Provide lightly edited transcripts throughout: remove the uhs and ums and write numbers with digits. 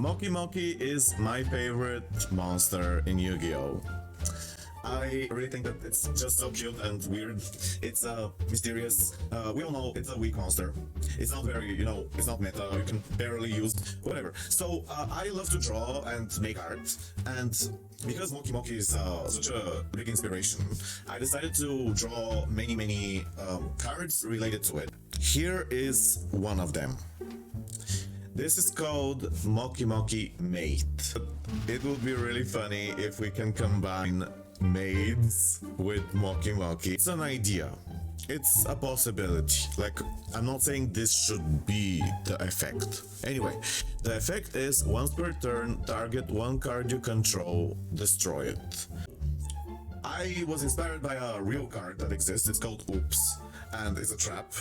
Mokey Mokey is my favorite monster in Yu-Gi-Oh! I really think that it's just so cute and weird. It's mysterious. We all know it's a weak monster. It's not very, it's not meta. You can barely use whatever. So I love to draw and make art. And because Mokey Mokey is such a big inspiration, I decided to draw many cards related to it. Here is one of them. This is called Mokey Mokey Mate. It would be really funny if we can combine maids with Mokey Mokey. It's an idea. It's a possibility. Like, I'm not saying this should be the effect. Anyway, the effect is once per turn, target one card you control, destroy it. I was inspired by a real card that exists. It's called Oops, and it's a trap.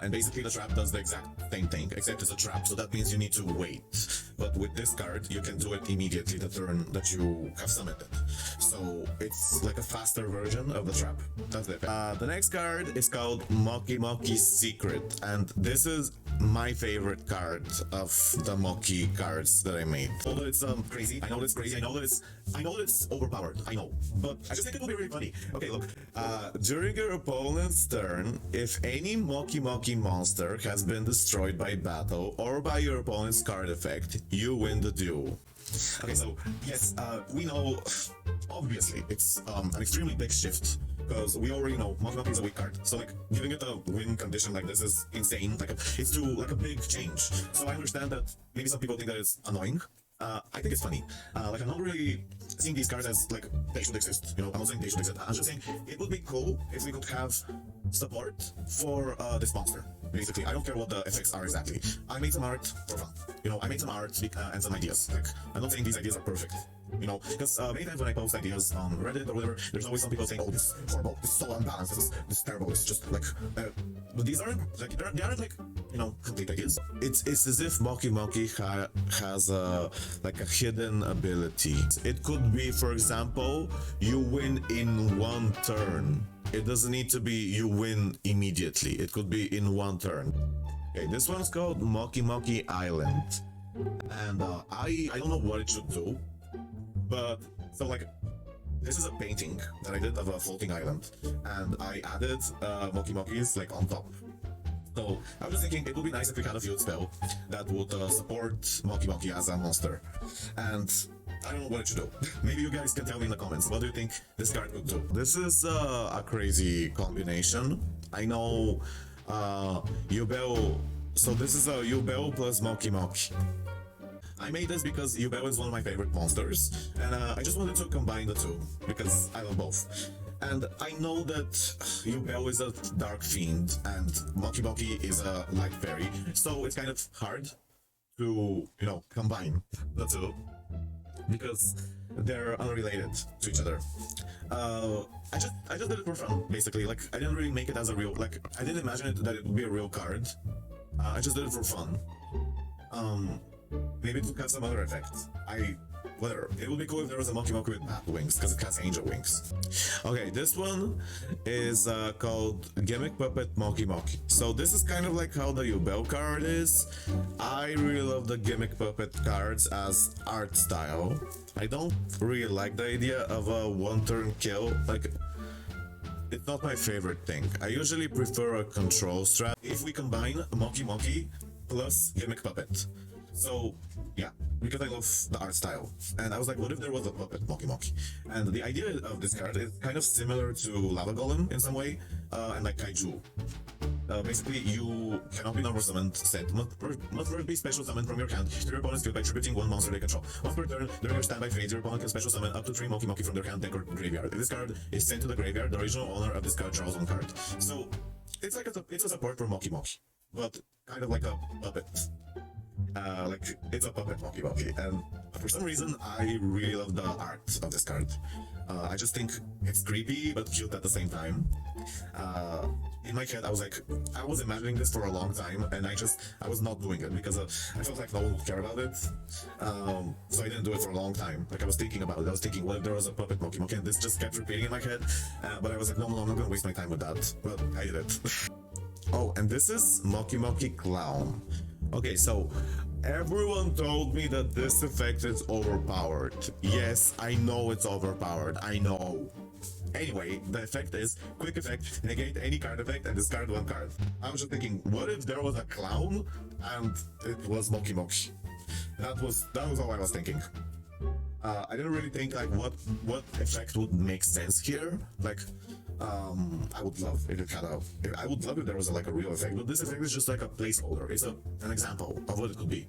And basically the trap does the exact same thing, except it's a trap, so that means you need to wait. But with this card, you can do it immediately the turn that you have summoned it. So it's like a faster version of the trap. That's it. The next card is called Mokey Mokey Secret, and this is my favorite card of the Mokey cards that I made. Although it's crazy, I know it's crazy, I know that it's overpowered, I know, but I just think it will be really funny. Okay, look, during your opponent's turn, if any Mokey Mokey monster has been destroyed by battle or by your opponent's card effect, you win the duel. Okay, so yes, we know, obviously, it's an extremely big shift, because we already know Mokey Mokey is a weak card, so like giving it a win condition like this is insane. Like it's too like a big change. So I understand that maybe some people think that it's annoying. I think it's funny. Like I'm not really seeing these cards as like they should exist. I'm not saying they should exist. I'm just saying it would be cool if we could have support for this monster. Basically, I don't care what the effects are exactly. I made some art for fun. I made some art and some ideas. Like I'm not saying these ideas are perfect. Because many times when I post ideas on Reddit or whatever, there's always some people saying, "Oh, this is horrible. This is so unbalanced. This is terrible. It's just like." But these aren't like they aren't like complete ideas. It's as if Mokey Mokey has a like a hidden ability. It could be, for example, you win in one turn. It doesn't need to be you win immediately. It could be in one turn. Okay, this one's called Mokey Mokey Island, and I don't know what it should do. But, so like, this is a painting that I did of a floating island, and I added Mokey Mokeys, like, on top. So, I was just thinking it would be nice if we had a field spell that would support Mokey Mokey as a monster. And I don't know what it should do. Maybe you guys can tell me in the comments, what do you think this card would do? This is a crazy combination. I know Yugioh, so this is a Yugioh plus Mokey Mokey. I made this because Yugioh is one of my favorite monsters, and I just wanted to combine the two, because I love both. And I know that Yugioh is a dark fiend, and Mokey Mokey is a light fairy, so it's kind of hard to, combine the two, because they're unrelated to each other. I just did it for fun, basically. Like, I didn't really make it as a real, like, I didn't imagine it that it would be a real card. I just did it for fun. Maybe it would have some other effects. Whatever. It would be cool if there was a Mokey Mokey with bat wings, because it has angel wings. Okay, this one is called Gimmick Puppet Mokey Mokey. So this is kind of like how the Yugioh card is. I really love the Gimmick Puppet cards as art style. I don't really like the idea of a one-turn kill. Like, it's not my favorite thing. I usually prefer a control strat if we combine Mokey Mokey plus Gimmick Puppet. So, yeah, because I love the art style. And I was like, what if there was a puppet Mokey Mokey? And the idea of this card is kind of similar to Lava Golem in some way, and like Kaiju. Basically, you cannot be number summoned set. Must first be special summoned from your hand to your opponent's field by tributing one monster they control. Once per turn, during your standby phase, your opponent can special summon up to 3 Mokey Mokey from their hand, deck, or graveyard. If this card is sent to the graveyard, the original owner of this card draws one card. So, it's like it's a support for Mokey Mokey, but kind of like a puppet. Like, it's a puppet Mokey Mokey, and for some reason, I really love the art of this card. I just think it's creepy, but cute at the same time. In my head, I was imagining this for a long time, and I was not doing it, because I felt like no one would care about it. So I didn't do it for a long time. Like, I was thinking about it. I was thinking, what if there was a puppet Mokey Mokey, and this just kept repeating in my head. But I was like, no, I'm not gonna waste my time with that. But I did it. Oh, and this is Mokey Mokey Clown. Okay, so everyone told me that this effect is overpowered. Yes, I know it's overpowered. I know. Anyway, the effect is quick effect, negate any card effect and discard one card. I was just thinking, what if there was a clown and it was Mokey Mokey? That was all I was thinking. I didn't really think like what effect would make sense here. Like, I would love if it had a. I would love if there was like a real effect, but this effect is just like a placeholder. It's an example of what it could be.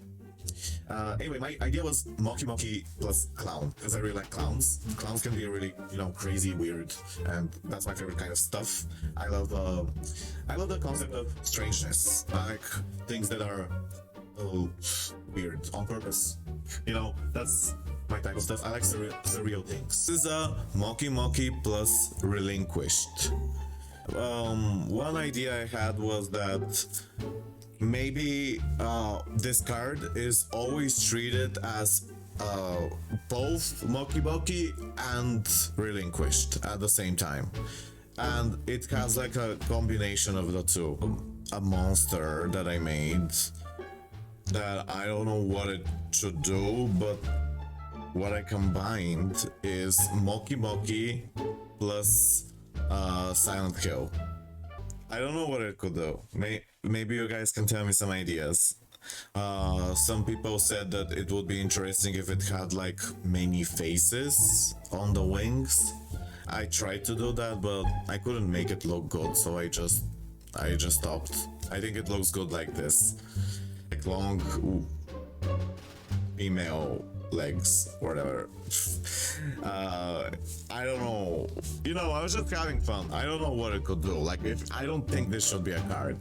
Anyway, my idea was Mokey Mokey plus clown because I really like clowns. Clowns can be really, crazy, weird, and that's my favorite kind of stuff. I love the concept of strangeness. I like things that are a little weird on purpose. That's my type of stuff. I like surreal things. This is a Mokey Mokey plus relinquished. One idea I had was that maybe this card is always treated as both Mokey Mokey and relinquished at the same time, and it has like a combination of the two. A monster that I made that I don't know what it should do, but what I combined is Mokey Mokey plus Silent Kill. I don't know what it could do. Maybe you guys can tell me some ideas. Some people said that it would be interesting if it had like many faces on the wings. I tried to do that, but I couldn't make it look good, so I just stopped. I think it looks good like this, like long female legs, whatever. I don't know. I was just having fun. I don't know what it could do. Like, if I don't think this should be a card.